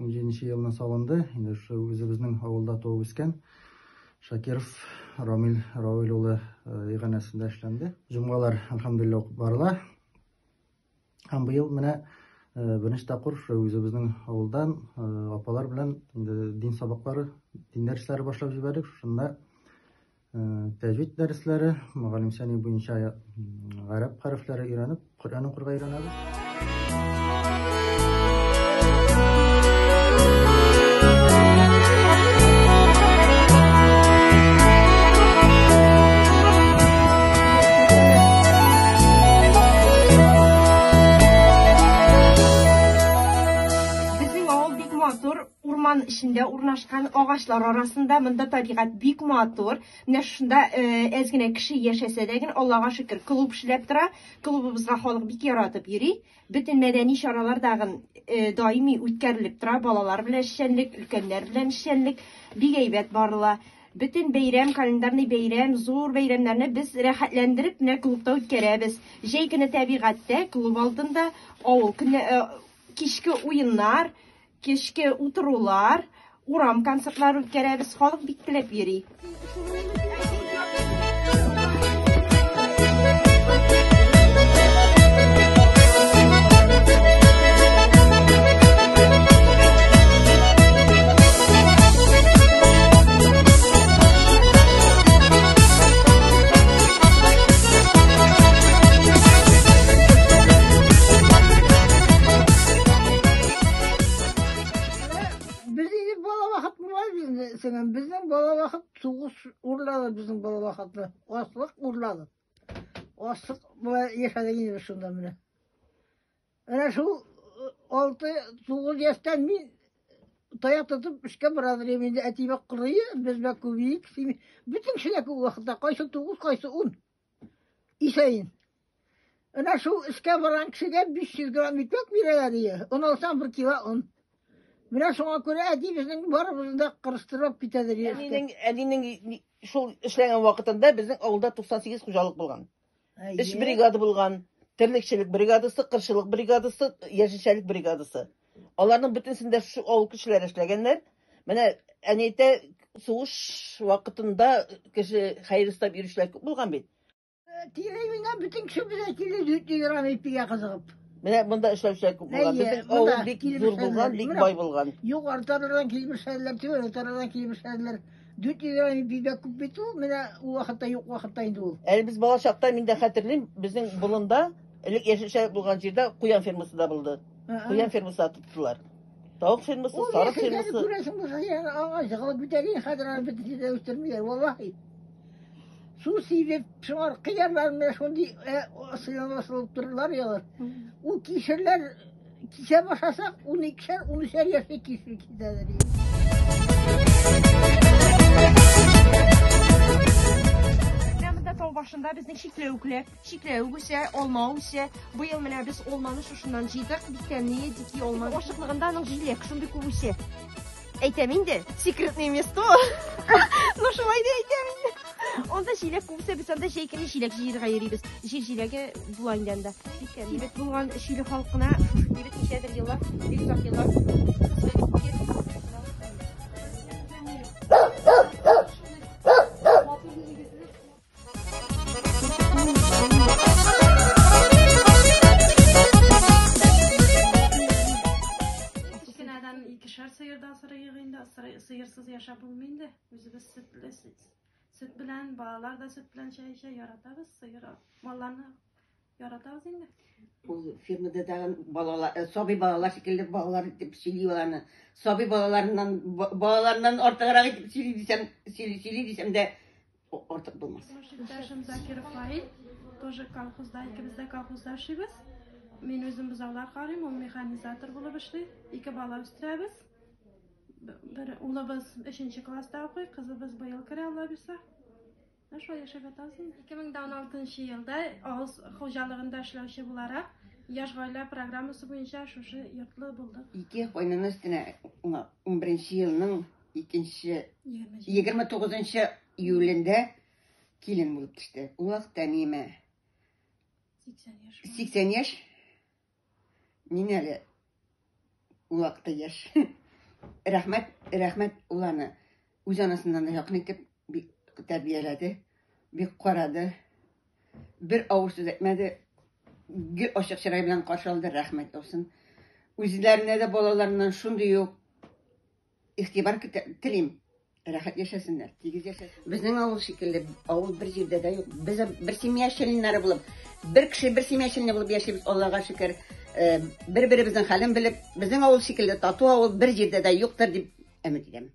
2007 елына салынды. Енді өзіміздің ауылда туып өскен Шакиров Рамил Рауил улы иганәсендә эшләнде. Җомгалар алхамдулилlah барыла. Һәм быел менә беренче тапкыр үзебезнең авылдан апалар белән дин сабаклары, дин дәресләре башлап җибәрдек. Шунда тәҗвид дәресләре, мөгаллим сәни буенча гарәп хәрефләре өйрәнеп, Коръән укырга өйрәнәбез. Урман içinde урнашкан агачлар арасында монда табигать бик матур. Менә шунда әзгенә кеше яшәсә дә, Аллага шөкер, клуб эшләп тора. Клубыбызга халык бик яратып йөри. Бөтен мәдәни чаралар дагы даими үткәрелеп тора. Балалар белән эшчәнлек, өлкәннәр белән эшчәнлек бик әйбәт барыла. Bütün бәйрәм, календарный бәйрәм, зур бәйрәмнәрне без рәхәтләндереп менә клубта үткәрәбез. Җәй көне табигатьтә, клуб алдында авыл көне кичке уеннар, кичке утырулар, урам концертлар үткәрәбез. Халык бик теләп йөри. Bizning bala vaqt so'g'ish urladi, bizning bala vaqtda osliq urladi. Osliq bular yashadigan shunda mana. Ana shu 6-9 yoshdan men tayoq tutib ishga boradim. Endi atiba quriyi, biz bak ko'payik. Bütün kishilar ko'p vaqtda qaysi 9, qaysi 10. Isayin. Ana shu ishga boran kishiga 500 gram ipek beradi. Onu olsam 1 kilo un. Менә шуңа күрә әти безнең барыбызны да кырыстырып китәдер. Әнинең шул эшләгән вакытында безнең авылда 98 хуҗалык булган. Эш бригада булган, терлекчелек бригадасы, кыршылык бригадасы, яшелчәлек бригадасы. Аларның бөтенсендә шу авыл кешеләре эшләгәннәр. Менә әнәйтә сугыш вакытында кеше хәйр истап йөрүчеләр күп булган бит. Тирәймәгән бөтен кеше безгә килде, дигән ипигә кызыгып. Менә монда эшләүчеләр күп булган. Безнең авыл бик зур булган, бик бай булган. Юк, артардан килмешәләр, артардан килмешәләр. Дүтигән бик күп бит ул. Менә ул вакытта юк, вакытта инде ул. Әле без бала чакта мин дә хәтерлим, безнең болында элек яшелчә булган җирдә куян фермасы да булды. Куян фермасы тоттылар. Тавык фермасы, сарык фермасы. Күрәсең булса, яңа агач җыгылып битәген хәзер битә үстермиләр, валлаһи. Su sivip şuar kıyarlar şundi sıyanaslılıp dururlar ya. O kişiler kişe başlasak 12'şer 13'er yaşta kişi giderler. Burada tağ başında bizning şiklevuk ise, olma ise, bu yıl menə biz olmanı şuşundan jıydık, bitkenliği diki olmanı. Oşıqlığında anın jilek, şundi kuvuse. Әйтәм инде, секретное место. Ну шулай да әйтәм инде. Онда җиләк күрсә без анда җәйкене җиләк җыярга йөрибез. Җир җиләге була инде анда. Бик булган шиле халкына бик ничәдер еллар, бик озак еллар. Sıyırdan sıra yığında sıyırsız yaşa bulmayındı. Özümüz süt bilen, bağlar da süt bilen şey yaratabız. Sıyır mallarını yaratabız indi. Bu firmada da balalar, sobi balalar şekilde balalar itip siliyorlarını. Sobi balalarından ortaya itip sili desem de ortak bulmaz. Şirdaşım Zakir Fail, тоже колхозда, ikimizde kolxozda işimiz. Men özüm buzavlar qarayım, o mexanizator bo'lib ishlaydi. 2 bala o'stiramiz. Bir ulimiz 5-chi klassda o'qiydi, qizimiz bu yil kira olsa. Shu yashab o'tamiz. 2016-yilda og'iz xo'jaligida ishlovchi bo'larak yosh oila programmasi bo'yicha shu yurtli bo'ldik. 2 qo'yning üstüne 11-yilning 29-iyulida kelin bo'lib tushdi. U vaqtda nima? 80 yaş. Min әле u vaqtda yaş. рәхмәт уланы үз анасыннан да якын итеп тәрбияләде, бик карады. Бер авыр сүз әйтмәде. Гел ачык чырай белән каршы алды, рәхмәт olsun. Үзләренә дә балаларыннан шундый ук игътибар телим. Рәхәт яшәсеннәр, тигез яшәсеннәр. Безнең авыл шикелле, авыл бер җирдә дә юк. Без бер семья членнары булып, бер кеше бер семья члены булып яшибез, Аллага шөкер. Бер-беребезнең хәлен белеп, безнең авыл шикелле тату авыл бер җирдә дә юктыр дип өмет итәм.